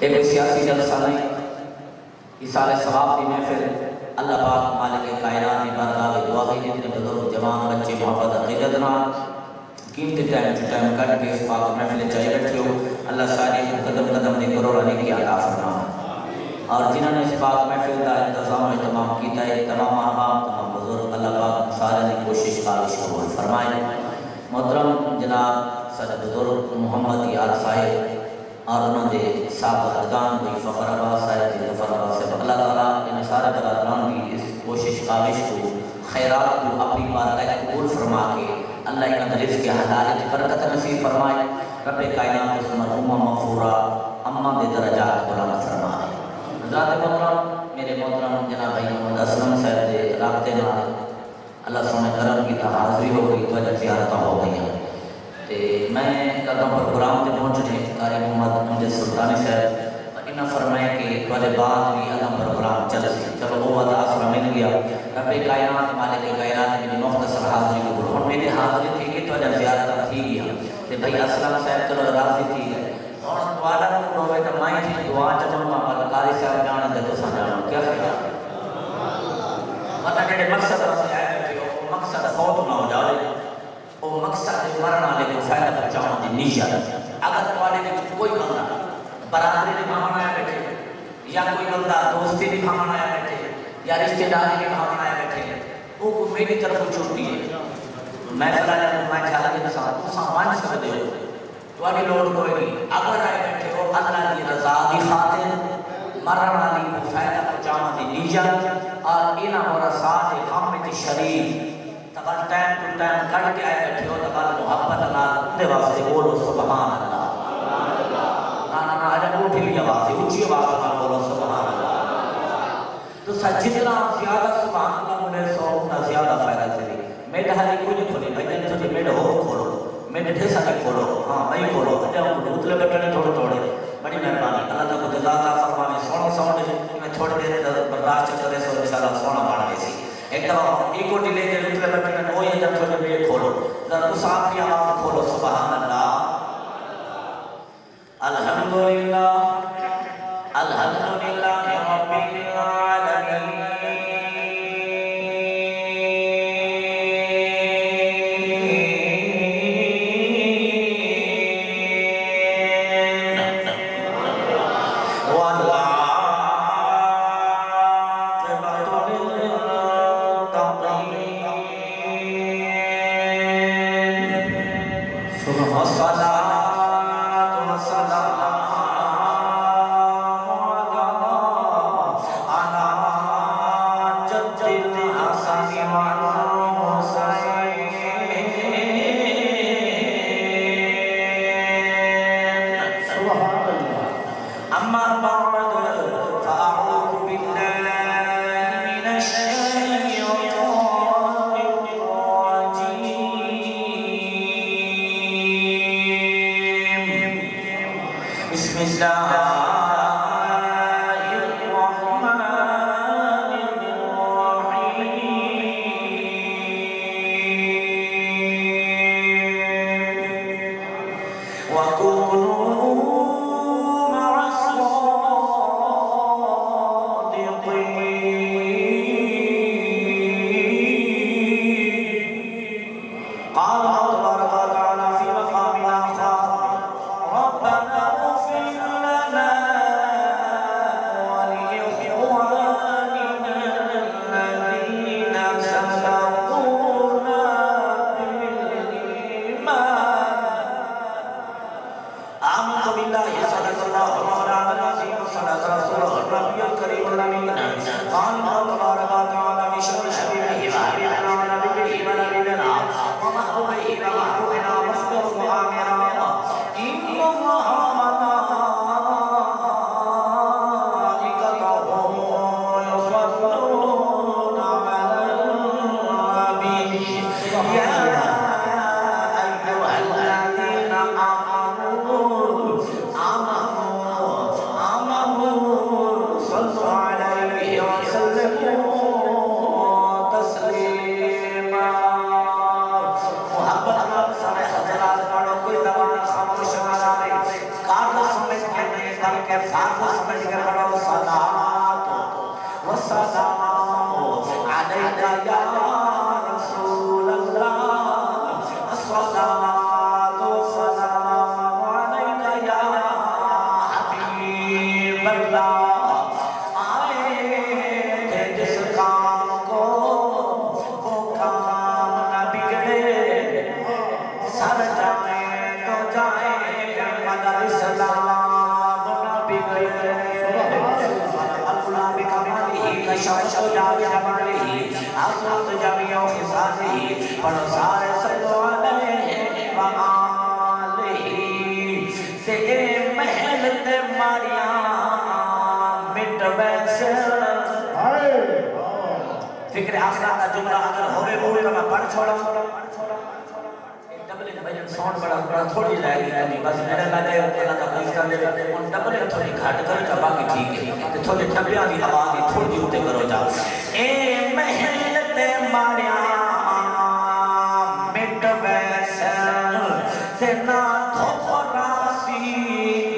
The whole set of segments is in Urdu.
ایک سیاسی جلسہ نہیں، اِسال ثواب دی محفل اللہ پاک مالک کائنات کی بارگاہ میں دعا کی جتنے بزرگ جوان بچے محبت عقیدت نال قیمتی ٹائم کٹ کے اس پاک محفل چاہیے بیٹھے ہو، اللہ ساری قدم قدم نے کروڑانی کی عطا فرمائے، اور جنہوں نے اس پاک محفل کا انتظام و اہتمام کیتا ہے تمام احباب تمام بزرگ اللہ پاک سارے کی کوشش کاوش قبول فرمائے۔ محترم جناب صدر بزرگ محمد یار صاحب اور انہوں نے سابق حدگان کوئی فخر آباد صاحب جی ظفر آباد صاحب اللہ تعالیٰ ان سارے برادران کی اس کوشش کاوش کو خیرات کو اپنی بارگاہ قبول فرما کے اللہ ان رزق کے حلال برکت نصیب فرمائے، رب کائنات اس مرحومہ مغفورہ اماں دے درجات بلند فرمائے۔ حضرات محترم میرے محترم جناب بھائی محمد اسلم صاحب دے رابطے نال اللہ سونے کرم کی حاضری ہو گئی، توجہ زیارتیں ہو گئی ہیں، میں قدم پروگرام سے پہنچنے قاری محمد امجد سلطانی صاحب انہاں فرمایا کہ والے بعد بھی قدم پروگرام چل سی چلو وہ وقت آسرہ مل گیا، رب کائنات مالک کائنات میری مختصر حاضری کو بولو، میری حاضری تھی کہ توجہ زیارتیں تھی گیا کہ بھائی اسلام صاحب چلو راضی تھی گئے اور دعالا کو ہوئے کہ مائیں تھی دعا چلو ماں قاری صاحب جانا دے تو سجانا کیا خیال مطلب جڑے مقصد سے آئے بیٹھے ہو مقصد فوت نہ ہو جائے وہ مقصد مرنا لے کو فائدہ پہنچاؤں دی نیت اگر تمہارے لیے کوئی بندہ برادری نبھانا آیا بیٹھے یا کوئی بندہ دوستی نبھانا آیا بیٹھے یا رشتہ داری نبھانا آیا بیٹھے وہ میری طرف چھوٹی ہے میں فلاں میں خیال کے ساتھ تو سامان سکتے ہو تمہاری لوڑ کوئی نہیں اگر آئے بیٹھے ہو اللہ کی رضا کی خاطر مرنا لی کو فائدہ پہنچاؤں دی نیت اور انہاں ورثات حامد شریف تبال ٹائم تو ٹائم کٹ کے آئے بیٹھے ہو تبال محبت اللہ اندے واسطے بولو سبحان اللہ نا آجا اٹھی لی آواز اچھی آواز میں بولو سبحان اللہ تو جتنا زیادہ سبحان اللہ ملے سو اتنا زیادہ فائدہ چلی میڈ حالی کوئی نہیں کھولی بھائی جن تجھے میڈ ہو کھولو میڈ ڈھیسا نہیں کھولو ہاں میں کھولو اجا اتلے بیٹھنے تھوڑے تھوڑے بڑی مہربانی اللہ تعالیٰ کو جزاکا فرمانے سونا سونے میں تھوڑے دیر برداشت کرے سو انشاءاللہ سونا بانا بیسی ایک دفعہ ایک کو ڈیلے کے اتلے بیٹھنے وہ یہ جب تھوڑے میڈ کھولو ذرا اس آپ کی آواز کھولو سبحان اللہ الحمدللہ الحمدللہ رب العالمین صلوا عليه وسلموا کر سلام نبی گئے الغلام کمالی کا شمس و جاوی جمالی حضرت جمیع و خصالی پڑھو سارے صلو علیہ وآلہ تے محل تے ماریاں مٹ ویسے فکر آخرات کا جملہ اگر ہوئے ہوئے تو میں پڑھ چھوڑا ڈبلنگ بجن ساؤنڈ بڑا تھوڑی رہ گئی بس میرے لگے اللہ کا کوئی کر لے ان ڈبلنگ تھوڑی گھٹ کرو جا باقی ٹھیک ہے تو تھوڑی ڈبلیاں دی آواز دی تھوڑی ہوتے کرو جا اے محل تے ماریاں مٹ ویسل تے نہ دھوراسی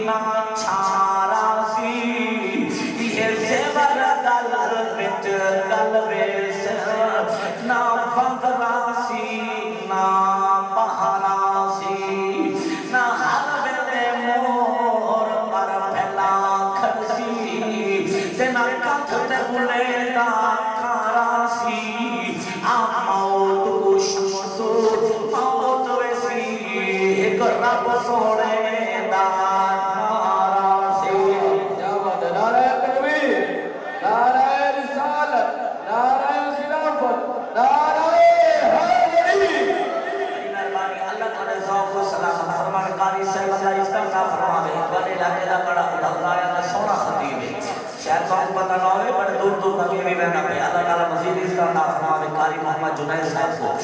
نہ چھاراسی یہ زیور دل بچ گل ویسل نہ فقراسی نہ بہاراسی نہ ہر بلے مور پر پھیلا کھرسی تے نہ کتھ تے بلے دا کاراسی موت کو شمس موت ویسی ایک رب سوڑے دا ناراسی جاوت نعرہ تکبیر نعرہ رسالت نعرہ خلافت نعرہ حیدری مہربانی اللہ تعالی ذوق و سلامت فرمان قاری صاحب اللہ استغفار فرما دے بڑے علاقے دا بڑا خدایا دا سونا خطیب ہے شاید تو آپ پتہ نہ ہوئے بڑے دور دور تک یہ بھی بہنا پہ اللہ تعالی مزید استغفار فرما دے قاری محمد جنید صاحب کو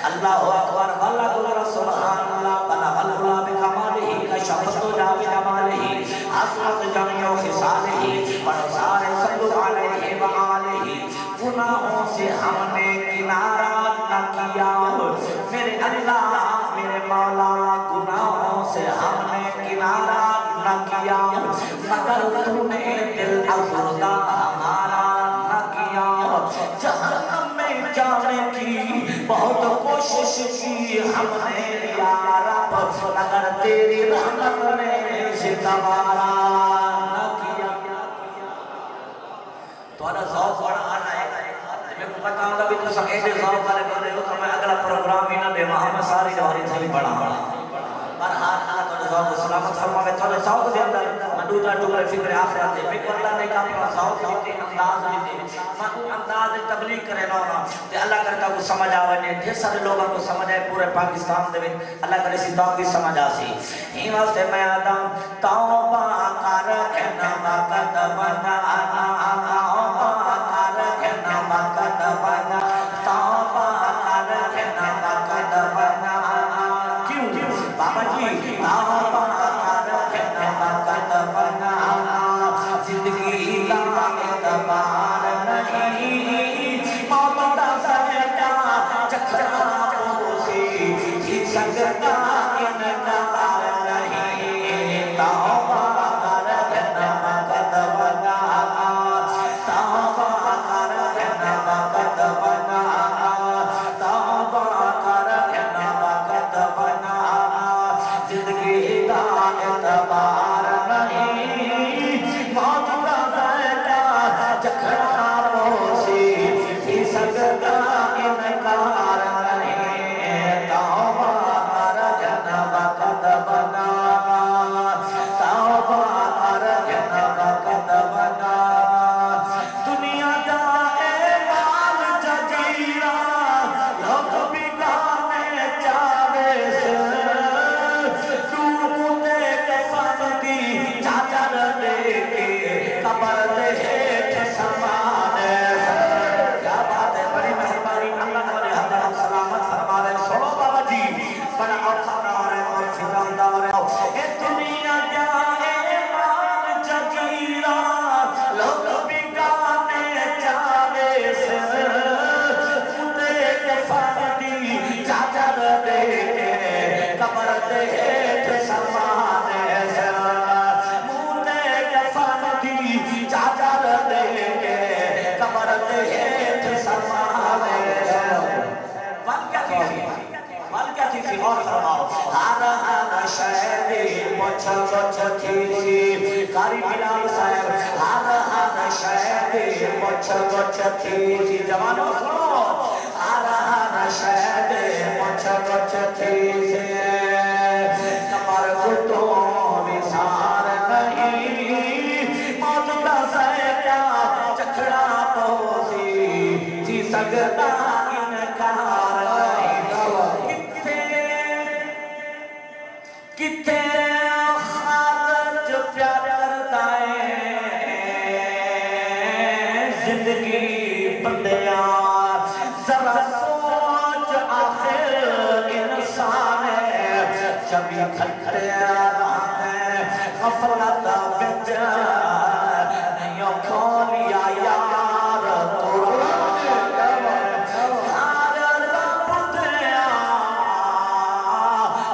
اللہ اکبر واللہ قدر سبحان اللہ بلغ العلا بکمالہ کشف الدجا بجمالہ حسرت جمیع خصالہ پڑھو سارے صلو علیہ وآلہ گناہوں سے ہم نے کنارہ نہ کیا میرے اللہ میرے مولا گناہوں سے ہم نے کنارہ نہ کیا مگر تو نے دل افردا ہمارا نہ کیا جہنم میں جانے کی بہت کوشش کی ہم نے یا رب مگر تیری رحمت نے ستوارا نہ کیا تھوڑا ذوق بڑا آنا ہے میں کو پتا ہوں بھی تو سکیٹے ذوق والے بنے ہو تو میں اگلا پروگرام ہی نہ دے وہاں میں ساری جواری تھی بڑا پر ہاتھ اللہ تعالی ذوق و سلامت فرماوے تھوڑے ذوق دے اندر مدودہ ٹکڑے فکر آخرت دے فکر اللہ نے کہا اپنا ذوق دیتے انداز دیتے میں انداز تبلیغ کرے نہ تے اللہ کرتا کو سمجھ آوے نے ڈھیر سارے لوگوں کو سمجھ آئے پورے پاکستان دے اللہ کرے سی توبہ کی سمجھ آسی ہی واسطے میں آدم توبہ کر کہنا وقت بنا توبہ کر کہنا وقت بنا توبہ کر کہنا وقت بنا بابا جی توبہ کر کہنا وقت بنا زندگی کا اعتبار نہیں موت دا سجدہ چکھرا پوسی ہی سکتا انکار نہیں توبہ کر کہنا وقت بنا توبہ کر کہنا وقت بنا توبہ کر کہنا وقت بنا زندگی کا اعتبار نہیں موت دا سجدہ چکھرا پوسی ہی سکتا انکار نہیں توبہ کر کہنا وقت بنا توبہ کر کہنا وقت بنا دنیا دا اے مال جزیرہ لوگ بگانے چاہے سے تو دے کے پاندی چاچر دے کے قبر دے ہیٹھ سمانے کیا بات ہے بڑی مہربانی اللہ علیہ حضرت سلامت فرمانے سنو بابا جی بڑا اوکھاندار ہے اور فکراندار ہے اے دنیا جائے مال جزیرہ لوگ بگانے چاہے سے دے کے پاندی چاچر دے کے قبر دے ہیٹھ سمانے سے مونے کے پاندی چاچر دے کے قبر دے ہیٹھ سمانے سے وال کیا تھی اور فرماؤ ہر شہری پچھ پچھ تھی قاری بلال صاحب ہر شہری پچھ پچھ تھی جوانوں سنو ہر شہری پچھ پچھ تھی کمر کتوں بھی سگتا انکار کتے خارج پیار کردائے زندگی بندیاں ذرا سوچ آخر انسان ہے جبھی کھٹے آرام ہے غفلت بچ نیوں کھولیا یار قرآن ہر رب دیا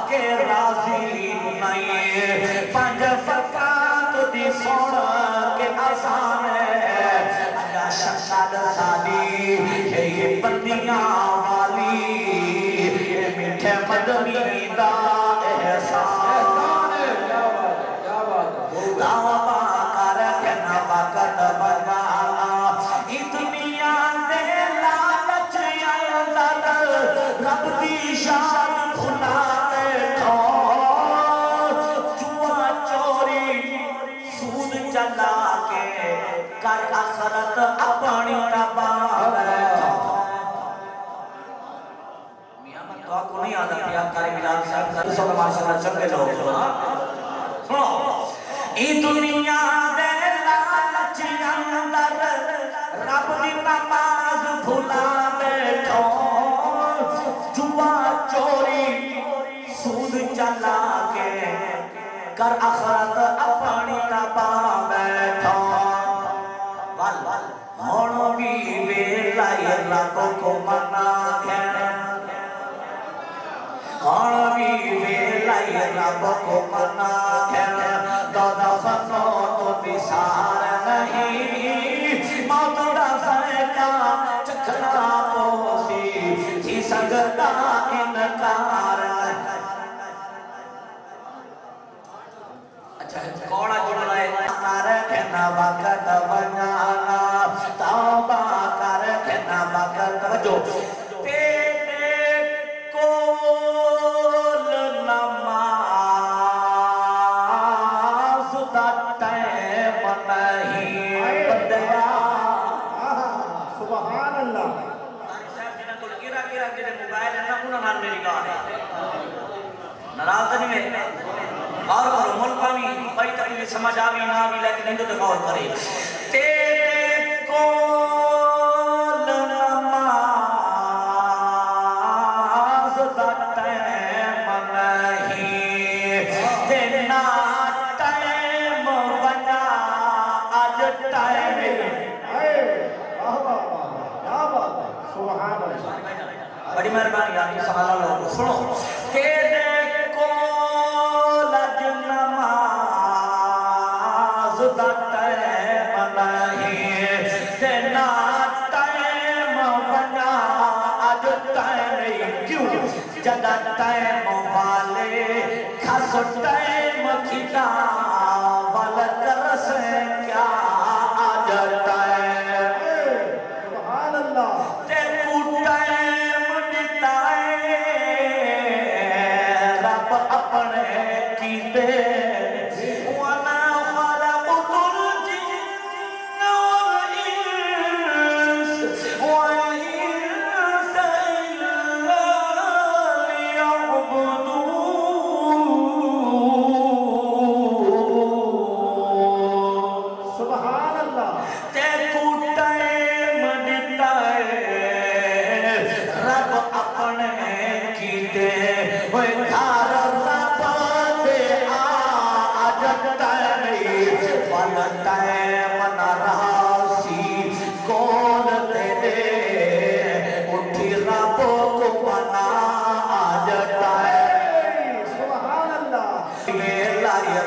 کہ راضی نہیں پنج فقات دی سوڑ کے آسان ہے اجا شکل سالی یہ بندیاں والی یہ میٹھے مدنی دا احسان دعوہ کر کے نوکت بنانا ای دنیا دے لالچ اندر رب دی شان کھلا بیٹھو جوا چوری سود چلا کے کر آخرت اپنی تباہ بیٹھو میاں میں تو کو نہیں آدھا پیا کاری ملاد صاحب کر سو ماشاءاللہ چنگے لوگ سنو ای دنیا دے لالچ اندر رب دی نماز بھلا بیٹھو جوا چوری سود چلا کے کر آخرت اپنی تباہ بیٹھو ہون بھی ویلائی رب کو منا گھر ہون بھی ویلائی رب کو منا گھر دادا فنوں تو بسار نہیں موت دا فرقہ چکھنا پوسی تھی سگتا انکار اچھا کوڑا جڑ رہے کر کے نہ وقت بنانا توبہ کر کے نہ وقت توجہ تیرے کول نماز دا ٹائم نہیں بندیا سبحان اللہ صاحب جنہاں کو گرا جنہیں موبائل ہے نا انہاں نال میری گال ہے ناراض نہیں ہے غور کرو ملک میں بڑی تکلیف سمجھ آوی نہ آوی لیکن ہندو تو غور کرے تیرے کول نماز دا ٹائم نہیں دینا ٹائم بنا آج ٹائم سبحان اللہ بڑی مہربانی آدمی سوالہ لوگوں سنو تیرے نماز دا ٹائم نہیں دینا ٹائم بنا آج ٹائم نہیں کیوں جدہ ٹائم والے کھس ٹائم کھتا والکر سے کیا آج ٹائم سبحان اللہ تیرے ٹائم دیتا ہے رب اپنے کیتے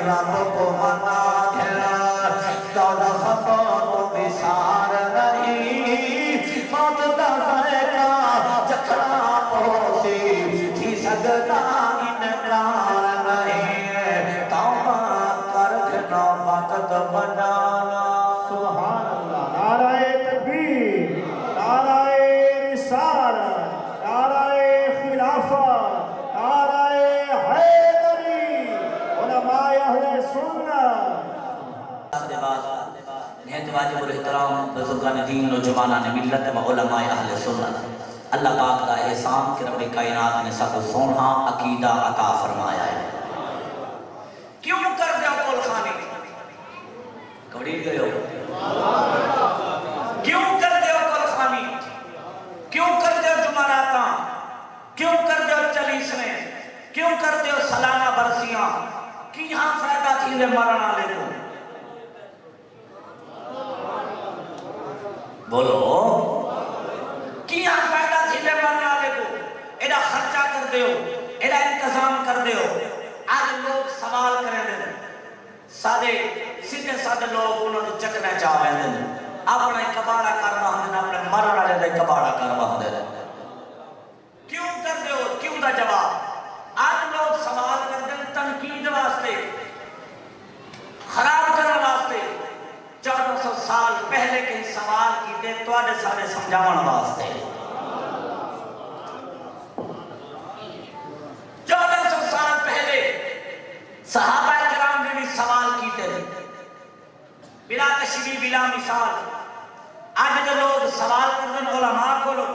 رب کو منا گھر دادا خفا تو بسار نہیں موت دا فرقہ چکھنا پوسی تھی سگتا انکار نہیں توبہ کر گھنا وقت بنانا سبحان اللہ نعرہ تکبیر نعرہ رسالت نعرہ خلافت نعرہ حیدری علماء اہل سنت واجب الاحترام بزرگان دین نوجوانان ملت و علماء اہل سنت، اللہ پاک کا احسان کہ رب کائنات نے سب سونا عقیدہ عطا فرمایا ہے۔ کیوں کر دیا کل خانی کبڑی گئے ہو؟ کیوں کر دیا کل خانی؟ کیوں کر دیا جمعراتاں؟ کیوں کر دیا چلیسنے؟ کیوں کر دیا سالانہ برسیاں؟ کی ہاں فائدہ تھی دے مرنا لے کو؟ بولو کی ہاں فائدہ تھی دے مرنا لے کو؟ ایڈا خرچہ کر دیو، ایڈا انتظام کر دیو۔ آج لوگ سوال کریں دیں، سادے سیدھے سادے لوگ انہوں نے چکنے چاہویں دیں، اپنے کباڑا کر باندھیں، اپنے مرنا لے دے کباڑا کر باندھیں۔ کیوں کر دیو؟ کیوں دا جواب؟ آج لوگ سوال کر دیں تنقید واسطے، خراب کرنے واسطے، 1400 سال پہلے کے سوال کیتے تو آدھے سارے سمجھاون واسطے۔ 1400 سال پہلے صحابہ کرام نے بھی سوال کیتے بلا تشریح بلا مثال۔ آج جو لوگ سوال کردن علماء کو لوگ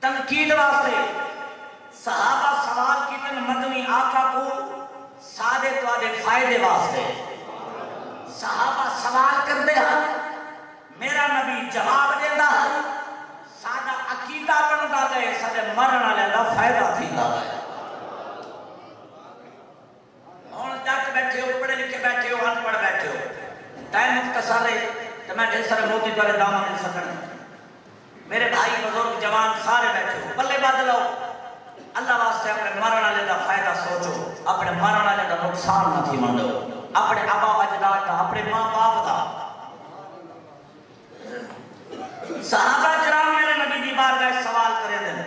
تنقید واسطے، صحابہ سوال کیتے مدنی آقا کو سادے تو آدھے فائدے واسطے۔ صحابہ سوال کر دے ہیں، میرا نبی جواب دے دا ہے، سادہ عقیدہ بن دا گئے، سادے مرنا لے دا فائدہ تھی دا گئے۔ اور جاک بیٹھے ہو، پڑھے لکھے بیٹھے ہو، ان پڑھ بیٹھے ہو، ٹائم مختصر ہے تو میں ڈھیر سارے موتی پر دامن مل سکنے۔ میرے بھائی بزرگ جوان سارے بیٹھے ہو، پلے بادل ہو، اللہ واسطے اپنے مرنا لے دا فائدہ سوچو، اپنے مرنا لے دا نقصان نہ تھی منڈو، اپنے آبا و اجداد دا، اپنے ماں باپ دا۔ صحابہ کرام میرے نبی دی بارگاہ سوال کرے دیں،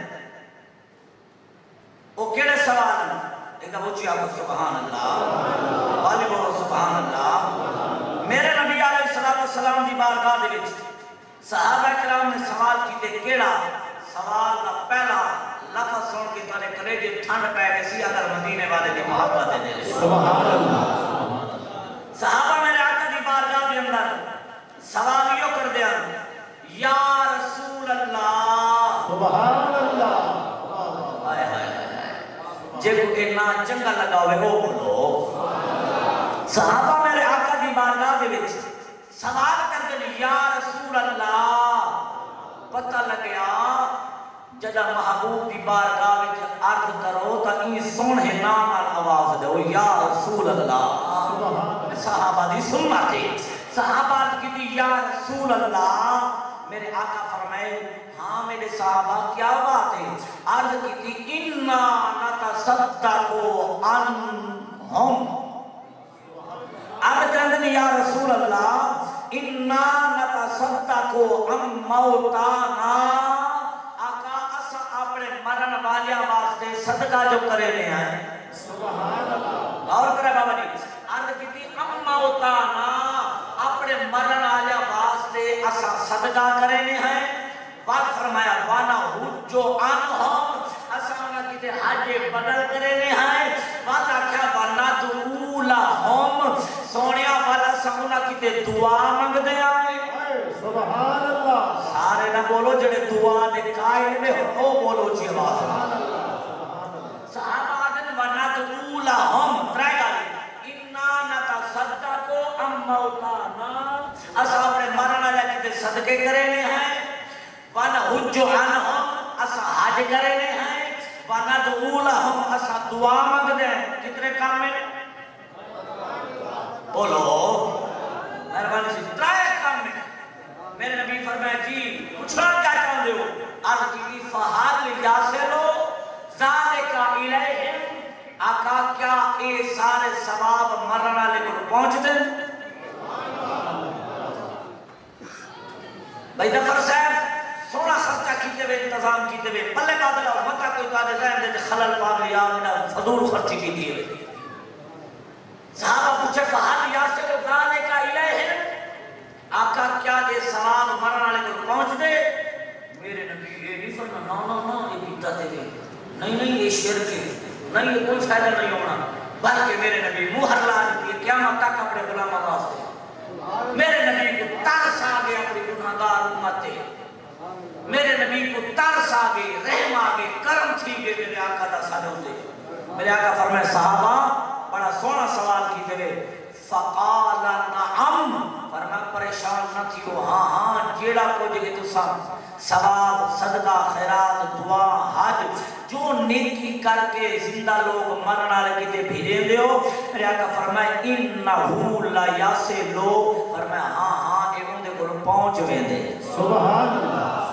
وہ کیڑے سوال ہیں؟ ایک بوچی آپ سبحان اللہ، والی بولو سبحان اللہ۔ میرے نبی علیہ السلام دی بارگاہ دے وچ صحابہ کرام نے سوال کیتے، کیڑا سوال دا پہلا لفظ سن کے تارے کلیجے ٹھنڈ پہ گئی اگر مدینے والے دی محبت دے سبحان اللہ۔ صحابہ میرے آقا دی بارگاہ دے اندر سوال یوں کر دیا، یا رسول اللہ، سبحان اللہ، آئے آئے آئے، جے کو اتنا چنگا لگا ہوئے وہ بولو۔ صحابہ میرے آقا دی بارگاہ دے وچ سوال کر دے، یا رسول اللہ، پتہ لگیا جدہ محبوب دی بارگاہ وچ عرض کرو تا این سونے نام آواز دے، یا رسول اللہ۔ صحابہ دی سنت ہے، صحابہ کی دی یا رسول اللہ، میرے آقا فرمائے ہاں میرے صحابہ کیا بات ہے؟ عرض کی تھی اِنَّا نَتَصَدَّقُ عَنْهُمْ، عرض کرنے یا رسول اللہ اِنَّا نَتَصَدَّقُ عَنْ مَوْتَانَا، آقا اسا اپنے مرن والیا واسطے صدقہ جو کرے لے آئے، سبحان اللہ، اور کرے بابا جی، عرض کی تھی عَنْ مَوْتَانَا، اپنے مرن والیا واسطے اسا صدقہ کرے لے ہیں۔ بات فرمایا وانا حجو عنہم، اسا انہا کتے حج بدل کرے لے ہیں۔ بات آکھا وانا دعو لہم، سونیا والا اسا انہا کتے دعا منگ دے آئے، سبحان اللہ۔ سارے نہ بولو جڑے دعا دے قائل میں ہو بولو چی آواز، صحابہ آدن وانا دعو لہم، ترائے گالی اِنَّا نَتَصَدَّقُ عَنْ مَوْتَانَا، اسا اپنے مرنا لے کتے صدقے کرے لے ہیں، وَنَحُجُّ عَنْهُمْ، اسا حج کرے لے ہیں، وَنَدْعُو لَهُمْ، اسا دعا مانگ دیں۔ کتنے کام میں بولو مہربانی سے ترائے کام میں میرے نبی فرمائے جی پوچھنا کیا چاہتے ہو؟ عرض کی فَحَلْ يَصِلُ ذَلِكَ إِلَيْهِمْ، آقا کیا اے سارے ثواب مرنا لے کر پہنچ دیں؟ بھائی دفر صاحب سونا خرچہ کیتے ہوئے انتظام کیتے ہوئے پلے بادل اور مکہ کوئی تارے ذہن دے خلل پاگ لیا میرا فضول خرچی کی دیئے ہوئے۔ صحابہ پوچھے فَحَلْ يَصِلُ ذَلِكَ إِلَيْهِمْ، آقا کیا یہ ثواب مرنا لے کر پہنچ دے؟ میرے نبی یہ نہیں فرما نا یہ بیتا دے گئے، نہیں یہ شرک ہے، نہیں یہ کوئی فائدہ نہیں ہونا، بلکہ میرے نبی مہر لا دیئے قیامت تک اپنے غلام آواز دے۔ میرے جگہ فقال نعم فرمایا پریشان نہ تھیو ہاں ہاں جیڑا کو جگہ تسا ثواب صدقہ خیرات دعا حج جو نیکی کر کے زندہ لوگ مرن والے کتے بھیجیں دیو میرے آقا فرمایا انہو لا یاسلو فرمایا ہاں ہاں اے ان دے کو پہنچ ویندے سبحان اللہ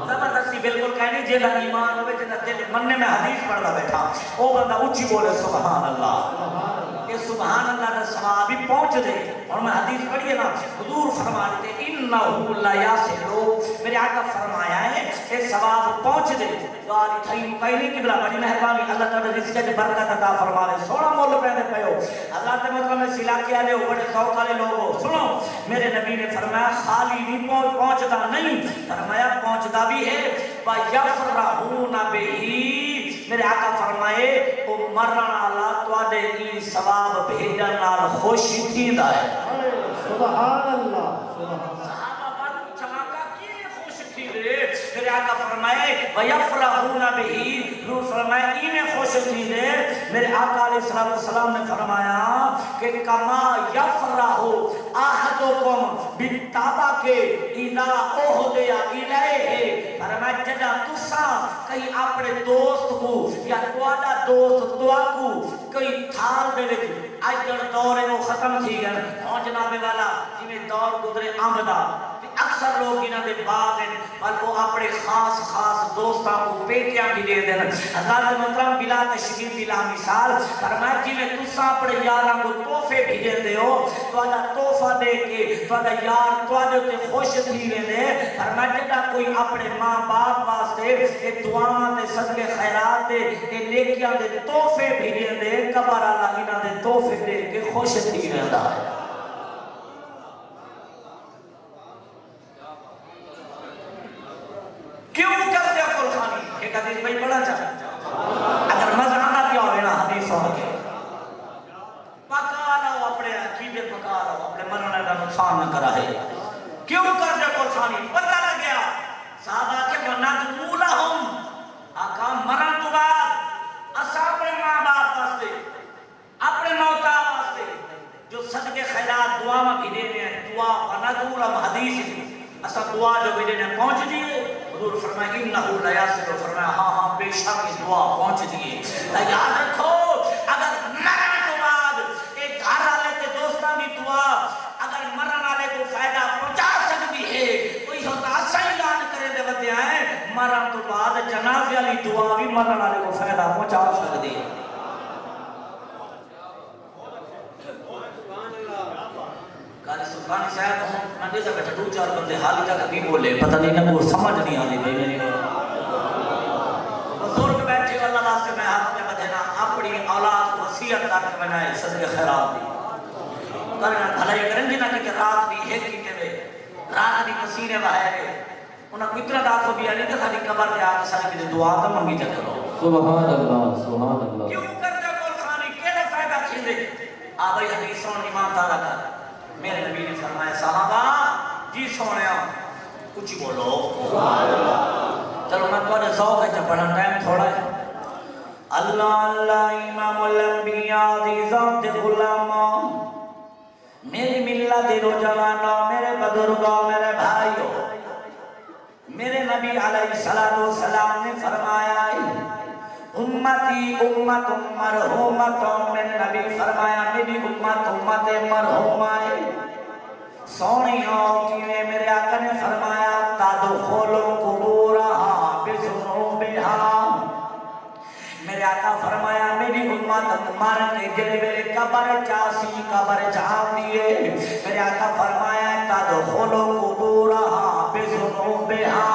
زبردستی بالکل کہنی جیلا ایمان ہوئے جنہ دل مننے میں حدیث پڑھتا بیٹھا او بندہ اچھی بولے سبحان اللہ کہ سبحان اللہ کا ثواب بھی پہنچ دے اور میں حدیث پڑھیے نا حضور فرماتے ہیں انہو لا یاسلو میرے آقا فرمایا ہے کہ ثواب پہنچ دے دعا تھئی پہلی قبلہ بڑی مہربانی اللہ تعالی رزق وچ برکت عطا فرماوے سونا مول پیندے پیو اللہ تے مطلب میں سلا کے والے بڑے ذوق والے لوگو سنو میرے نبی نے فرمایا خالی نہیں پہنچدا نہیں فرمایا پہنچدا بھی ہے وَيَفْرَحُونَ بِهِ میرے آقا فرمائے او مرن والا تواڈے ای ثواب بھیجن نال خوش تھیندا ہے سبحان اللہ صحابہ بعد چماکا کی خوش تھی رے میرے آقا فرمائے وَيَفْرَحُونَ بِهِ روح فرمائے ای میں خوش تھی رے میرے آقا علیہ السلام نے فرمایا کہ کما یفرح احدکم بالطبق اذا اهدی الیہ فرمایا جدا تسا کئی اپنے دوست کو یا تواڈا دوست توا کو کئی تھال دے وچ اجڑ دور وہ ختم تھی گئے ہن جناب والا جویں دور گزرے امب دا اکثر لوگ انہاں دے باغ ہیں پر وہ اپنے خاص دوستاں کو پیٹیاں بھی دے دین اللہ دے محترم بلا تشریف بلا مثال فرمایا جویں تساں اپنے یاراں کو تحفے بھیجے دے ہو تواڈا تحفہ دے کے تواڈا یار تواڈے تے خوش تھی ویندے فرمایا جدا کوئی اپنے ماں باپ واسطے اے دعاواں تے صدقے خیرات تے اے نیکیاں دے تحفے بھیجے دے قبر اللہ انہاں دے تحفے دے کے خوش تھی ویندا ہے کیوں کرتے ہو قرآنی ایک حدیث بھائی پڑھا چاہتا اگر مزہ آنا کیا ہوئے نا حدیث سوڑ کے پکا لو اپنے عقیدے پکا لو اپنے مرنے کا نقصان نہ کرا ہے کیوں کرتے ہو قرآنی پتہ لگ گیا صحابہ کے منات مولا ہم آقا مرن تو بعد اسا اپنے ماں باپ واسطے اپنے موتا واسطے جو صدقے خیرات دعا میں بھی دینے ہیں دعا ونادور ہم حدیث اسا دعا جو بھی دینے پہنچ دیئے حضور فرمایا انہو لا یاسلو فرمایا ہاں ہاں بے شک دعا پہنچ دیئے یاد رکھو اگر مرن تو بعد ایک گھر والے کے دوستاں بھی دعا اگر مرن والے کو فائدہ پہنچا سکتی ہے کوئی ہوتا اسا اعلان کرے دے ودے آئے مرن تو بعد جنازے والی دعا بھی مرن والے کو فائدہ پہنچا سکتی ہے سبحان صاحب ہوں مندے سے بیٹھا دو چار بندے حالی تک نہیں بولے پتہ نہیں نہ وہ سمجھ نہیں آنے بھائی میری بزرگ بیٹھے اللہ واسطے میں ہاتھ میں بدھینا اپنی اولاد کو وصیت کر کے بنائے صدقے خیرات دی کرنا بھلائی کریں جنہ کہ رات بھی ایک کی تے رات بھی مسیرے باہر ہے انہاں کو اتنا دعا کو بھی آنے کہ خالی قبر دے آگے سارے بھی دعا تو منگی جا کرو سبحان اللہ کیوں کرتے کول خانی کیڑے فائدہ چھیندے آ بھائی حدیث سن ایمان دارا کر میرے نبی نے فرمایا صحابہ جی سونیا کچھ بولو چلو میں تو ذوق ہے پڑھا ٹائم تھوڑا ہے اللہ اللہ امام الانبیاء دی ذات غلام میری ملت نوجوانوں میرے بزرگوں میرے بھائیوں میرے نبی علیہ السلام نے فرمایا امتی امت مرحومت میرے نبی فرمایا میری امت مرحومہ ہے سونیوں کیویں میرے آقا نے فرمایا تدخلوا قبورها بذنوبها میرے آقا فرمایا میری امت مر کے جڑے میرے قبر چاسی قبر جہاں دیے میرے آقا فرمایا تدخلوا قبورها بذنوبها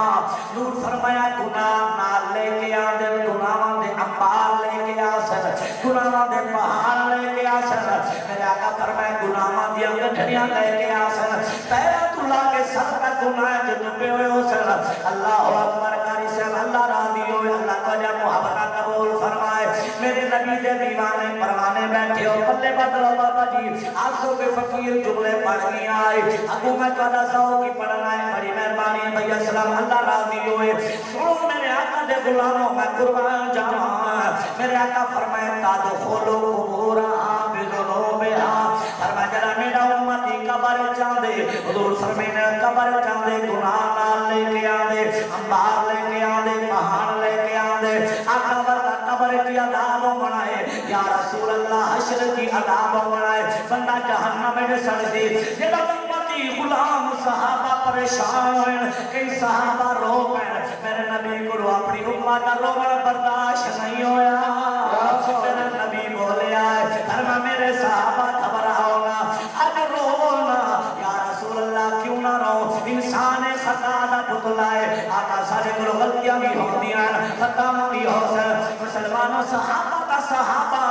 نور فرمایا گناہ نال لے کے آدھے گناہاں دے امبار لے کے آسر گناہاں دے پہاڑ لے کے آسر میرے آقا فرمایا گناہاں دیا گھڑیاں لے کے آسر بیعت اللہ کے سر کا گناہ جو پہ ہوئے ہو سر اللہ اکبر کاری سے اللہ راضی ہوئے اللہ کو جا محبتہ قبول فرمائے میرے نبی دے دیوانے پروانے بیٹھے ہو پلے بدلو بابا جی آنسوں کے فقیر جملے پڑھ گئی آئے حکومت والا ساؤ کی پڑھنا ہے بڑی مہربانی ہے بھئی السلام اللہ راضی ہوئے سنو میرے آقا دے غلاموں میں قربان جاواں میرے آقا فرمائے تدخلوا قبورها بذنوبها فرمینے قبر جاندے گناہ نال لے کے آندے انبار لے کے آندے پہاڑ لے کے آندے آقا ورگا قبر کی عذاب بنائے یا رسول اللہ حشر کی عذاب بنائے بندہ جہنم میں سڑ سی جب امتی غلام صحابہ پریشان ہوئے کئی صحابہ رو پہ میرے نبی کو اپنی امت کا رونا برداشت نہیں ہویا میرے نبی بولے آئے فرما میرے صحابہ گھبراؤ نہ اب رونا یا رسول اللہ کیوں نہ رو انسان خطا دا پتلا ہے آقا سارے کو غلطیاں بھی ہوتی ہیں خطا بھی ہو سر مسلمانوں صحابہ کا صحابہ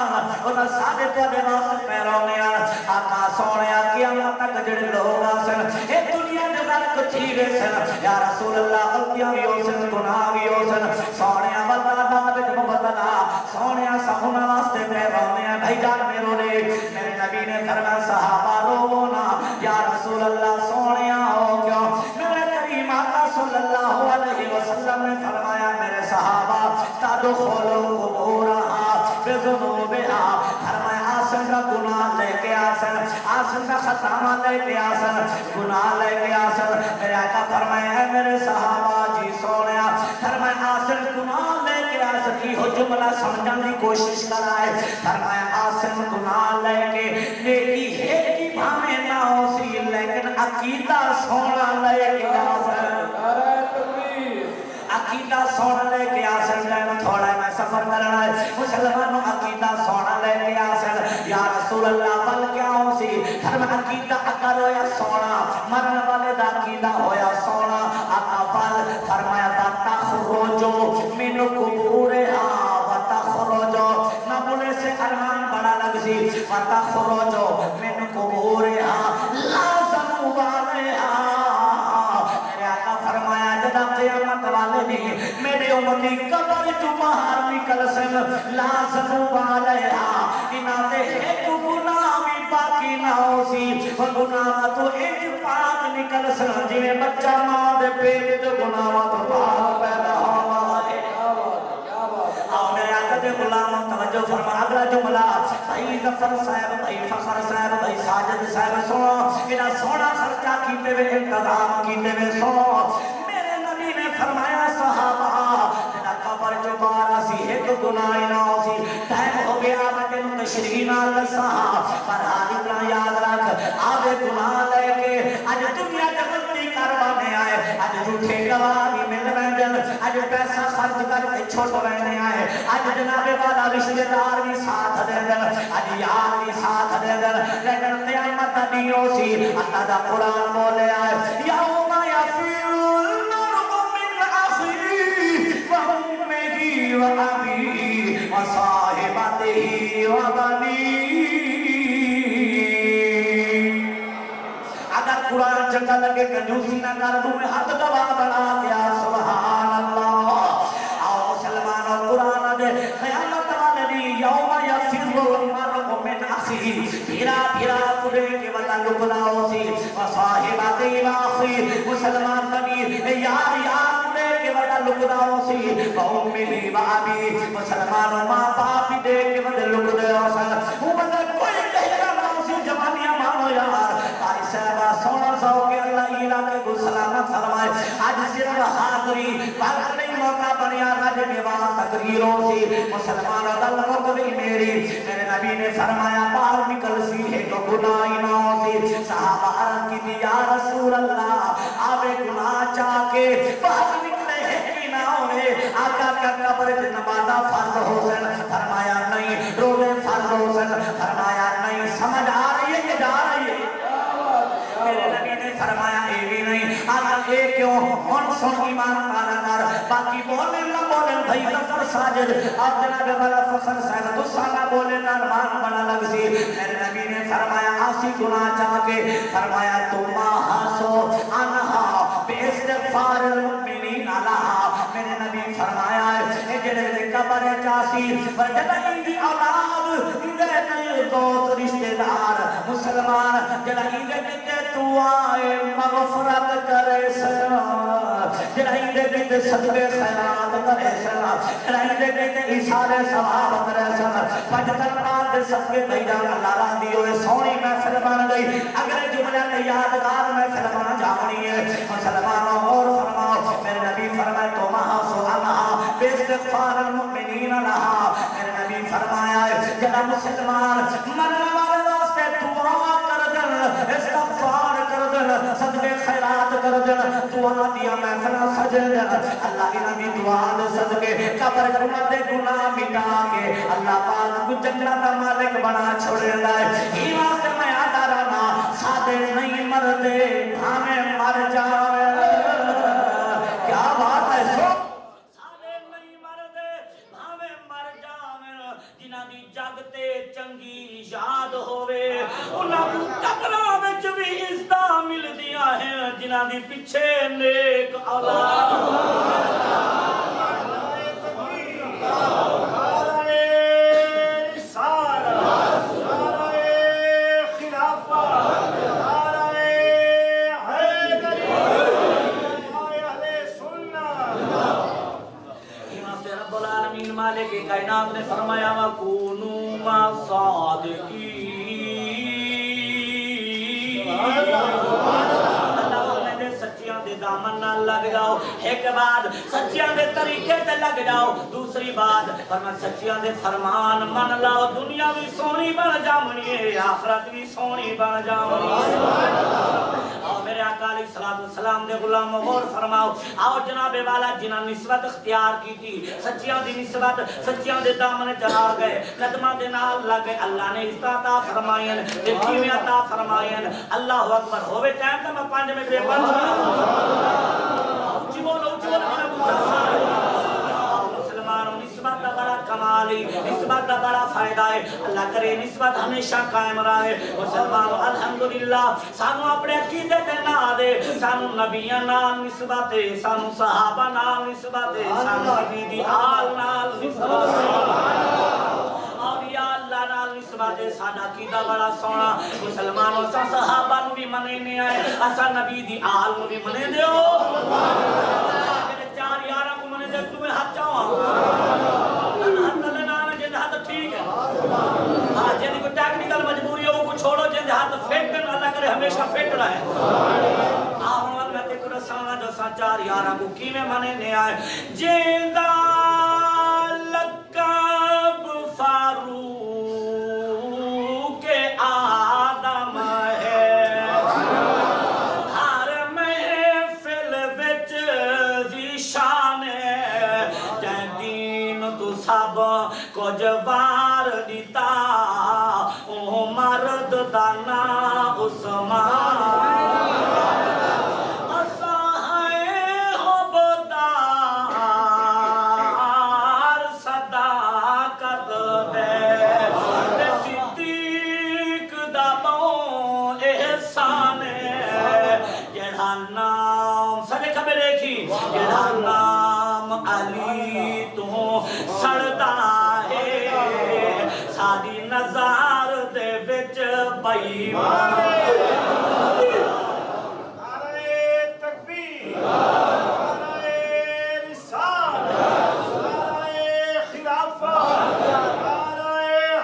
انہاں سارے تواڈے واسطے پیروں نے آقا سونے قیامت تک جڑے لوگ آسن اے دنیا دے غرق تھی گئے سن یا رسول اللہ غلطیاں بھی ہو سن گناہ بھی ہو سن سونے بدلا بعد مبتلا سونے سہونا واسطے پیروں نے بھائی جان میرے میرے نبی نے فرمایا صحابہ رو نا یا رسول اللہ سونے ہو کیوں میرے کریم آقا صلی اللہ علیہ وسلم نے فرمایا میرے صحابہ تدخلوا قبورها بذنوبها فرمایا آسن کا گناہ لے کے آسن آسن کا خطامہ لے کے آسن گناہ لے کے آسن میرے آقا فرمایا ہے میرے صحابہ جی سونے فرمایا آسن گناہ لے کے آسن کی ہو جملہ سمجھن کی کوشش کرائے فرمایا آسن گناہ لے کے نیکی ہے کی بھامے نہ ہو سی لیکن عقیدہ سونا لے کے آسن عقیدہ سونا لے کے آسن جائے تھوڑا میں سفر کرنا ہے مسلمانوں عقیدہ سونا لے کے آسن یا رسول اللہ بل کیا ہو سی ہر میں عقیدہ اکر ہویا سونا مرن والے دا عقیدہ ہویا سونا آقا بل فرمایا وَتَخْرُجُ مِنْ قُبُورِهَا وَتَخْرُجُ نہ بولے سے ارمان بڑا لگ سی وَتَخْرُجُ مِنْ قُبُورِهَا لَا ذَنُوبَ عَلَيْهَا میرے آقا فرمایا جدا قیامت والے نہیں میرے امتی قبر جو باہر نکل سن لا ذنوب علیہا انہاں دے ایک گناہ بھی باقی نہ ہو سی وہ گناہ تو ایک پاک نکل سن جویں بچہ ماں دے پیٹ جو گناہ تو پاک پیدا ہوا ہے آپ میرے آقا دے غلاموں توجہ فرما اگلا جملہ بھائی ظفر صاحب بھائی فخر صاحب بھائی ساجد صاحب سنو انہاں سونا خرچہ کیتے ہوئے انتظام کیتے ہوئے سنو میرے نبی نے فرمایا صحابہ جنہ قبر جو بارا سی ایک گناہ نہ ہو سی ٹائم ہو گیا میں تینوں تشریح نہ لسا پر حالی یاد رکھ آوے گناہ لے کے آج دنیا جگتی کروانے آئے آج جھوٹے گواہ بھی مل رہے آج پیسہ خرچ کر کے چھوٹ رہنے آئے آج جناب والا رشتہ دار بھی ساتھ دے دن آج یار بھی ساتھ دے دن لیکن قیامت نہیں ہو سی اللہ دا قرآن بولے آئے یوم یفر المرء من اخیہ وامہ وابیہ وصاحبتہ وبنیہ اگر قرآن چنگا لگے کنجوسی نہ کر دوں میں ہاتھ گواہ بنا دیا سبحان اللہ آؤ مسلمانوں قرآن دے قیامت والے دی یوم یفر المرء من اخیہ پھرا پھرا کدے کے وطن لکلاؤ سی وصاحبتہ واخی مسلمان بنی یار یار کدے کے وطن لکلاؤ سی وامہ وابی مسلمانوں ماں باپ دے کے وطن لکلاؤ سی وہ بدل کوئی کہنا نہ اسی جوانیاں مانو یار تاری صاحبہ سونا سو کے اللہ علاقے کو سلامت فرمائے آج صرف حاضری بات نہیں موقع بنیا رج نواز تقریروں سی مسلمانوں دل مقبی میری میرے نبی نے فرمایا باہر نکل سی ہے تو گناہی نہ ہو سی صحابہ عرض کی بھی یا رسول اللہ آوے گناہ چاہ کے باہر نکلے ہیں کی نہ ہوئے آقا کا قبر نمازہ فرض ہو سن فرمایا نہیں روزے فرض ہو سن فرمایا نہیں سمجھ آ رہی ہے کہ جا رہی ہے میرے نبی نے فرمایا اے بھی نہیں آقا اے کیوں ہن سن ایمان پانا کر باقی بولے نہ بولے بھائی ظفر ساجد آپ جناب والا فخر صاحب تو سانا بولے نہ مان بنا لگ سی میرے نبی نے فرمایا آسی گناہ چاہ کے فرمایا تم حسو انہا بے استغفار المؤمنین علیہا میرے نبی فرمایا ہے جڑے قبر چاسی پر جڑا دی اولاد دے دوست رشتہ دار مسلمان جڑا دے تو آئے مغفرت کرے سنا جڑا دے صدقے خیرات کرے سنا جڑا دے ایثار ثواب کرے سنا فجر بعد صدقے بھائی جان اللہ راضی ہوئے سونی محفل بن گئی اگر جملہ یادگار محفل بن جا دعا دیا محفلہ سجد اللہ انہاں دی دعا دے صدقے قبر گناہ دے گناہ مٹا کے اللہ پاک کو جنت دا مالک بنا چھوڑدا ہے ایمان سے میں آتا رہنا سادے نہیں مردے ہمیں مر جاوے کیا بات ہے سو سادے نہیں مردے ہمیں مر جاوے جنہاں دی جگ تے چنگی یاد ہووے انہاں کو قبراں وچ بھی عزتاں ملدیاں ہیں جنہاں دی پیچھے نیک اولاد مالک کائنات نے فرمایا وَكُونُوا مَعَ الصَّادِقِينَ سچیاں دے دامن نہ لگ جاؤ ایک بات سچیاں دے طریقے تے لگ جاؤ دوسری بات فرمایا سچیاں دے فرمان من لاؤ دنیا بھی سونی بن جامنی ہے آخرت بھی سونی بن جامنی ہے اور میرے آقا علیہ السلام دے غلام غور فرماؤ آؤ جناب والا جنہاں نسبت اختیار کی تھی سچیاں دی نسبت سچیاں دے دامن چلا گئے قدمہ دے نال لگے اللہ نے عطا فرمائیں تے کیویں عطا فرمائیں اللہ اکبر ہوے ٹائم تے میں 5 منٹ دے بن اچھی بولو میرا مسلمانوں نسبت دا بڑا کمالی نسبت دا بڑا فائدہ ہے اللہ کرے نسبت ہمیشہ قائم رہے مسلمانوں الحمدللہ سانو اپنے عقیدے تے نہ دے سانو نبیاں نال نسبت ہے سانو صحابہ نال نسبت ہے سانو نبی دی آل نال نسبت ہے اولیاء اللہ نال نسبت ہے ساڈا عقیدہ بڑا سونا مسلمانوں سا صحابہ نو بھی منے آئے اسا نبی دی آل نو بھی منے دیو میرے 4 یاراں کو منے دے تمہیں ہاتھ چاہواں ہاتھ دے نام جن ہاتھ ٹھیک ہے ہاں جن کو ٹیکنیکل مجبوری ہو کو چھوڑو جن ہاتھ فٹ کر اللہ کرے ہمیشہ فٹ رہے آہوں میں تے کو رسانا جو سا 4 یاراں کو کیویں منے آئے جیندا لقب فاروق آدم ہے ہر محفل وچ ذیشان ہے جے دین تو سب کچھ وار دیتا او مرد دا نام عثمان نام علی تو سڑتا ہے ساری نظار دے وچ بیمان نعرہ تکبیر نعرہ رسالت نعرہ خلافت نعرہ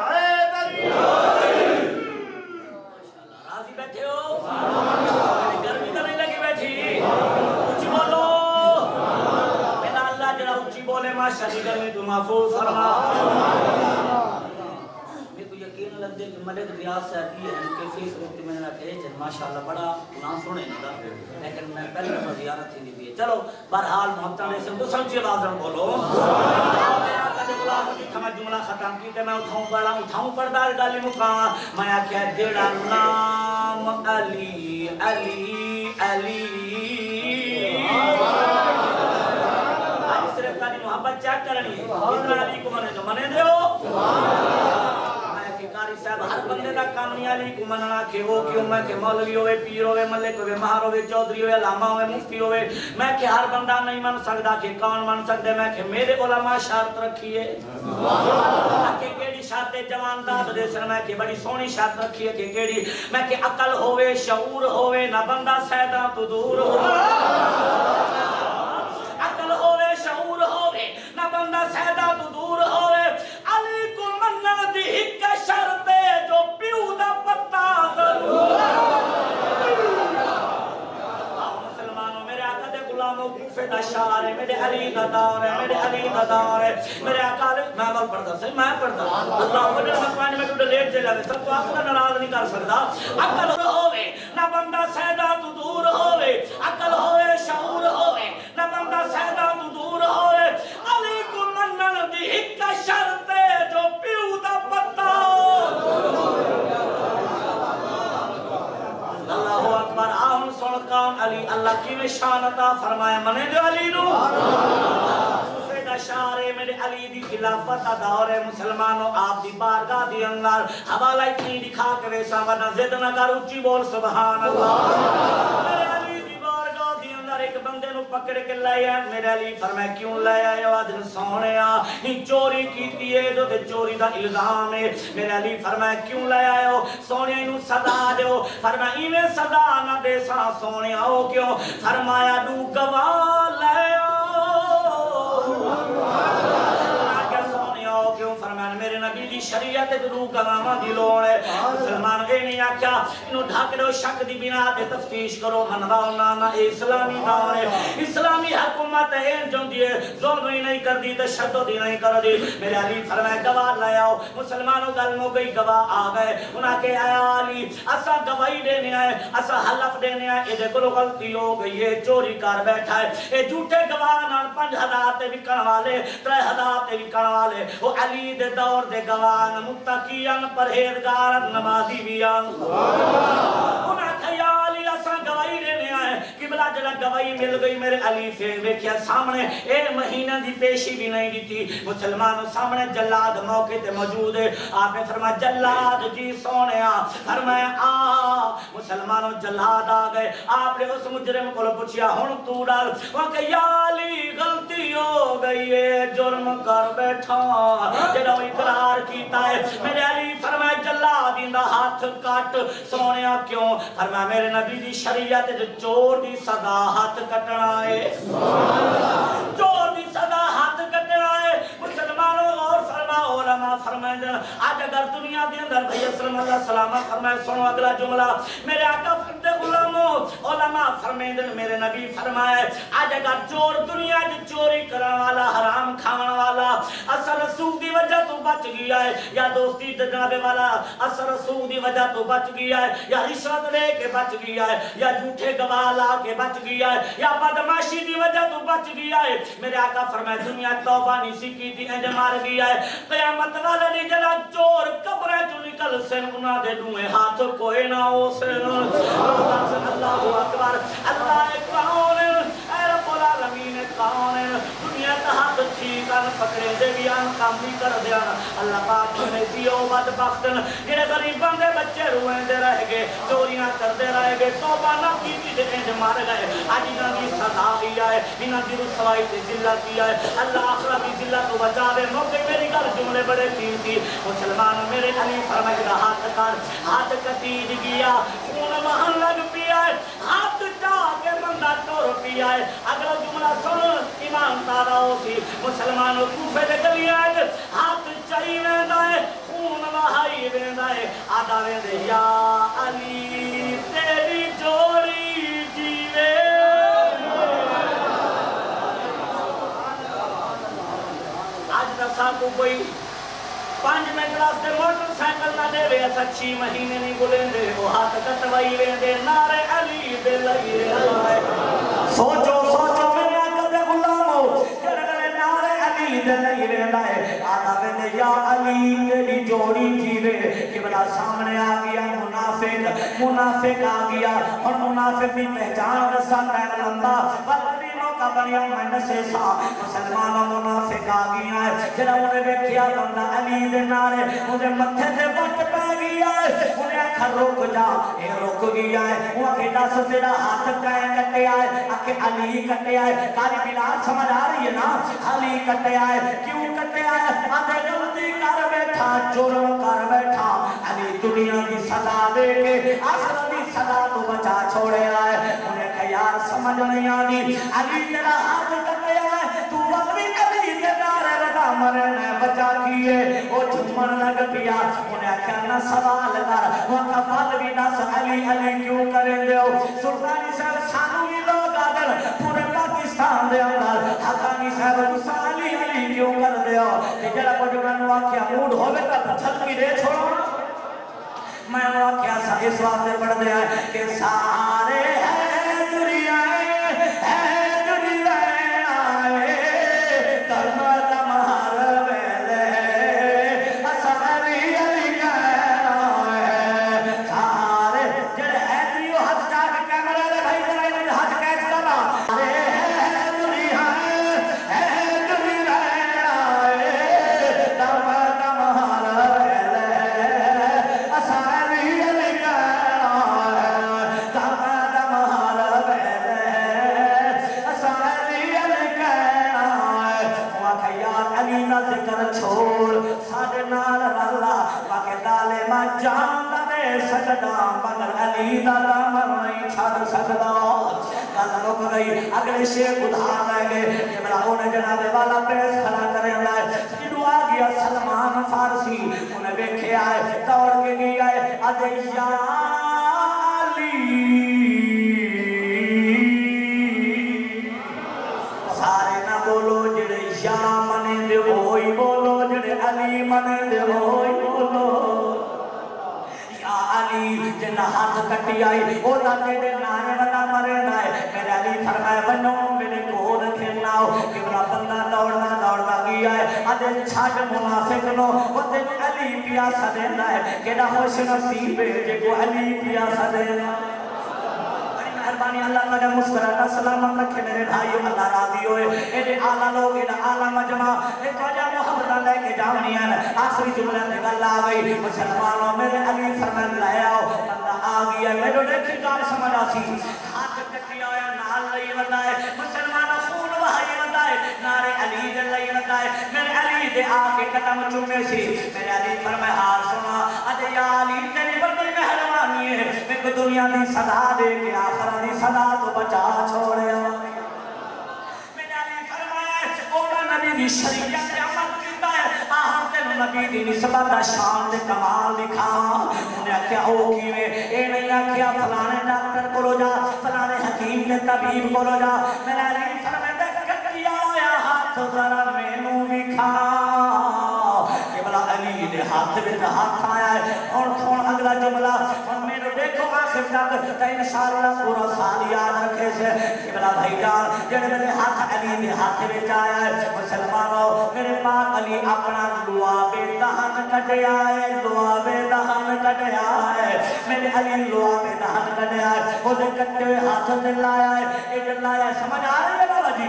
حیدری راضی بیٹھے ہو گرمی تو نہیں لگی بیٹھی کچھ بولو بولے ماشاءاللہ گرمی تو محفوظ فرما میں کو یقین لگ دے کہ ملک ریاض صاحب کی ہے کہ فیس وقت میں نے کہے جن ماشاءاللہ بڑا قرآن سنے ندا لیکن میں پہلے دفعہ زیارت ہی نہیں دی ہے چلو بہرحال محترم سے تو سمجھے آواز بولو میں جملہ ختم کی کہ میں اٹھاؤں پردار ڈالی مقام میں آکھیا جیڑا نام علی علی علی محبت چیک کرنی ہے اتنا علی کو منے تو منے دیو میں کہ قاری صاحب ہر بندے دا کام نہیں علی کو مننا کہ وہ کیوں میں کہ مولوی ہوئے پیر ہوئے ملک ہوئے مہار ہوئے چودھری ہوئے علامہ ہوئے مفتی ہوئے میں کہ ہر بندہ نہیں من سکتا کہ کون من سکتے میں کہ میرے علماء شرط رکھی ہے کہ کیڑی شرط جوان داد دے سر میں کہ بڑی سونی شرط رکھی ہے کہ کیڑی میں کہ عقل ہوئے شعور ہوئے نہ بندہ سیدہ تو دور ہوئے عقل ہوئے شعور ہوئے نہ بندہ سیدہ تو دور ہوئے علی کو مننا دی ہک شرط جو پیو دا پتا ضرور مسلمانوں میرے آقا دے غلاموں کوفے دا شعر ہے میرے علی دا دور ہے میرے علی دا دور ہے میرے آقا میں اول پڑھتا صحیح میں پڑھتا اللہ اکبر مکان میں ٹوٹے لیٹ چلا گئے سب کو آقا ناراض نہیں کر سکتا عقل ہوئے نہ بندہ سیدہ تو دور ہوئے عقل ہوئے شعور سن کون علی اللہ کی میں شان عطا فرمایا منے دے علی نو کوفے دا شہر میرے علی دی خلافت دا دور ہے مسلمانوں آپ دی بارگاہ دی اندر حوالہ اتنی دکھا کے ویسا ورنہ زد نہ کر اچھی بول سبحان اللہ میرے علی دی بارگاہ دی اندر ایک بندے نو پکڑ کے لے آئے میرے علی فرمایا کیوں لے آئے ہو آدھن سونے چوری کیتی ہے تو چوری دا الزام ہے میرے علی فرمایا کیوں لے آئے ہو سونے انہوں صدا دے ہو فرمایا ایویں صدا نہ دے سا سونے ہو کیوں فرمایا دو گواہ لے آؤ کیوں فرمایا میرے نبی دی شریعت دو گواہاں دی لوڑ ہے مسلمان اے نہیں آکھیا انہوں ڈھک دو شک دی بنا تے تفتیش کرو منواؤ نانا اسلامی دور ہے اسلامی حکومت ہے جو دیئے ظلم ہی نہیں کر دی تشدد ہی نہیں کر دی میرے علی فرمایا گواہ لے آؤ مسلمانوں گل مو گئی گواہ آ گئے انہاں کے آیا علی اسا گواہی دینے آئے اسا حلف دینے آئے اے دیکھو غلطی ہو گئی ہے چوری کر بیٹھا ہے اے جھوٹے گواہ نال 5000 تے وکن والے 3000 تے وکن والے وہ علی دے دور دے گواہ متقیان پرہیزگار نمازی بیان انہاں کہ یا علی اسا گواہی دینے آئے قبلہ جلا گواہی مل گئی میرے علی سے ویکھیا سامنے ایک مہینہ دی پیشی بھی نہیں دی تھی مسلمانوں سامنے جلاد موقع تے موجود ہے آپ نے فرمایا جلاد جی سونیا فرمایا آ مسلمانوں جلاد آ گئے آپ نے اس مجرم کو پوچھیا ہن تو ڈال وہ کہ یا علی غلطی ہو گئی ہے جرم کر بیٹھا جڑا اقرار کیتا ہے میرے علی فرمایا جلاد دا ہاتھ کٹ سونیا کیوں فرمایا میرے نبی دی شریعت چور دی سزا ہاتھ کٹنا ہے چور دی سزا ہاتھ کٹنا ہے مسلمانوں اور فرماؤ علماء فرمائیں آج اگر دنیا دے اندر بھئی اسلام اللہ سلامت فرمائے سنو اگلا جملہ میرے آقا فرد غلاموں علماء فرمائیں میرے نبی فرمائے آج اگر چور دنیا دی چوری کرن والا حرام کھان والا اثر سود دی وجہ تو بچ گیا ہے یا دوستی جناب والا اثر سود دی وجہ تو بچ گیا ہے یا رشوت لے کے بچ گیا ہے یا جھوٹے گواہ لا کے بچ گیا ہے یا بدمعاشی دی وجہ تو بچ گیا ہے میرے آقا فرمائے دنیا توبہ نہیں سی کی تھی انج مار گیا ہے قیامت والے نے جلا چور قبریں جو نکل سن انہاں دے دوئے ہاتھ کوئی نہ ہو سن اللہ اکبر اللہ کون اے رب العالمین کون دنیا تا ہاتھ ٹھیکان پکڑے دے بیان کام بھی کر دیا اللہ پاک نے دیو بدبختن جڑے غریباں دے بچے روئیں دے رہ گئے چوریاں کر دے رہ گئے توبہ نہ کی تے انج مار گئے اج انہاں دی سزا دی ہے انہاں دی رسوائی تے ذلت دی ہے اللہ آخرت دی ذلت تو بچاوے موقع میری گل جملے بڑے قیمتی مسلمان میرے علی فرمایا ہاتھ کر ہاتھ کٹی گیا خون وہاں لگ پیا ہے ہاتھ جا کے بندہ ٹور پیا ہے اگلا جملہ سن ایمان تارا ہو سی مسلمانوں کوفے دے گلیاں ہاتھ چائی ویندا ہے خون وہائی ویندا ہے آدھا ویندے یا علی تیری جوڑی جیوے آج دسا کو کوئی 5 منٹ راستے موٹر سائیکل نہ دے وے اسا 6 مہینے نہیں بولیں دے وہ ہاتھ کٹوائی ویندے نعرے علی دے لگے سوچو سوچو میرے آقا دے غلامو جڑے نعرے علی دے لگے ویندا ہے آدھا ویندے یا علی تیری جوڑی جیوے قبلہ سامنے آ گیا منافق آ گیا اور منافق بھی پہچان رسا پہن لمبا بدلینوں کا بنیا میں نشے سا مسلمانوں منافق آ گیا ہے جڑا انہیں بیٹھیا بندہ علی دے نعرے انہیں متھے سے وٹ پہ گیا ہے انہیں اکھا رک جا اے رک گیا ہے وہ اکھے دس تیرا ہاتھ کہیں کٹے آئے اکھے علی کٹے آئے کاری بلاد سمجھ آ رہی ہے نا علی کٹے آئے کیوں کٹے آئے آدھے غلطی کر بیٹھا جرم کر بیٹھا علی دنیا کی سزا دے کے آخرت کی سزا تو بچا چھوڑے آئے انہیں کہ یار سمجھ نہیں آنی علی تیرا ہاتھ کٹے آئے تو وقتی علی کے نعرے لگا مرنے بچا کیے وہ جھمن لگ پیا انہیں کہنا سوال کر وہ کفال بھی دس علی علی کیوں کریں دے ہو سلطانی صاحب سانو بھی لوگ آدھر پورے پاکستان دے اندر حقانی صاحب علی علی کیوں کر دے ہو کہ جڑا کو جو میں واقعہ موڈ ہوئے تا چھلکی دے چھوڑو میں واقعہ سا اس واسطے پڑھ دیا ہے کہ سارے ہیں دنیا آئے ترمت مہار ویلے اصل علی علی کہنا ہے سارے جڑے ہے دیو حد چاہ کے کیمرے لے بھائی علی دا دامن نہیں چھڑ سکدا گل رک گئی اگلے شیخ ادھار رہ گئے جبلا انہیں جناب والا پیس کھڑا کرے لائے جدو آ گیا سلمان فارسی انہیں بیکھے آئے دوڑ کے گئی آئے ادھے یا علی سارے نہ بولو جڑے یا منے دے وہی بولو جڑے علی منے دے وہی بولو یا علی جنہ ہاتھ کٹی آئی او دا تیرے نانے بنا مرے نائے میرے علی فرمائے بنو میرے کو رکھنا ہو کہ بڑا بندہ دوڑنا گیا ہے ادھے چھاڑ منافق نو وہ تیرے علی پیاسا دینا ہے کہ نہ خوش نصیب ہے جے کو علی پیاسا دینا ہے مہربانی اللہ تعالیٰ مسکراتا سلامت رکھے میرے بھائیو اللہ راضی ہوئے ایڈے آلہ لوگ ایڈا آلہ مجمع ایک وجہ محبتہ لے کے جاؤنی ہے آخری جملہ میں گل آ گئی مسلمانوں میرے علی فرمان لائے آؤ اللہ آ گیا میرے دیکھی گال سمجھ آسی ہاتھ کٹی آیا نال لئی بندائے مسلمانوں خون بہائی بندائے نارے علی دے لئی بندائے میرے علی دے آ کے قدم چومے سی میرے علی فرمائے حال سنا ادھے یا علی تیری بڑی مہربانی ہے میں کو دنیا دی صدا دے کے آخر دی صدا تو بچا چھوڑے میرے علی فرمائے اولا نبی دی شریعت سے عمل کیتا ہے آہاں تینو نبی دی نسبت شان دے کمال دکھاواں انہیں کیا ہو کیوے اے نہیں کیا فلانے ڈاکٹر کو رو جا فلانے حکیم کے طبیب کو رو جا میرے علی فرمائے دے کٹیا ہویا ہاتھ ذرا مینوں دکھا کہ بلا علی دے ہاتھ وچ ہاتھ آیا ہے اور کون اگلا جملہ اور میرے دیکھو آخر تک تے انشاءاللہ پورا سال یاد رکھے سے کہ بلا بھائی جان جڑے میرے ہاتھ علی دے ہاتھ وچ آیا ہے مسلمانوں میرے پاک علی اپنا لعاب دہن کٹیا ہے لعاب دہن کٹیا ہے میرے علی لعاب دہن کٹیا ہے وہ دے کٹے ہوئے ہاتھ سے لایا ہے اے جو لایا ہے سمجھ آ رہی ہے بابا جی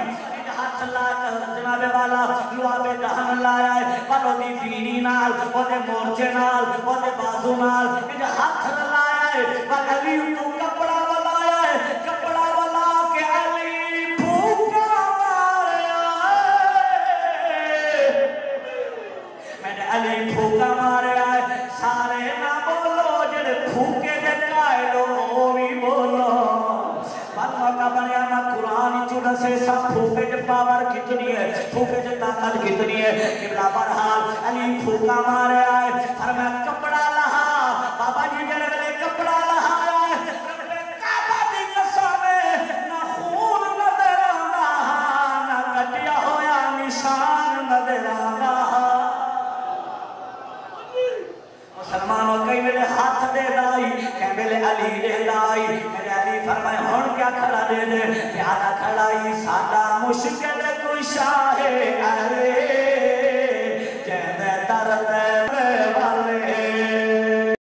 ہاتھ جناب والا لعاب دہن لایا ہے پلو دی فینی نال وہ دے مورچے نال وہ دے بازو نال اے ہاتھ لایا ہے پر علی تو کپڑا والا ہے کپڑا والا کہ علی بھوکا ماریا ہے میرے علی بھوکا ماریا ہے سارے نہ بولو جڑے بھوکے دے قائل ہو بھی بولو موقع بنیا میں قرآن چودہ سے سب پھوکے جو پاور کتنی ہے پھوکے جو طاقت کتنی ہے قبلہ برحال علی پھوکا مارے آئے فرمایا کپڑا لہا بابا جی جڑے میرے کپڑا لہا آئے کعبہ دی قسم نہ خون نظر آنا نہ کٹیا ہویا نشان نظر آنا مسلمانوں کئی میرے ہاتھ دے دائی کہیں میرے علی دے دائی میرے علی فرمائے ہون کیا کھڑا دے دے پیارا کھڑائی سادہ مشکل کشا ہے علی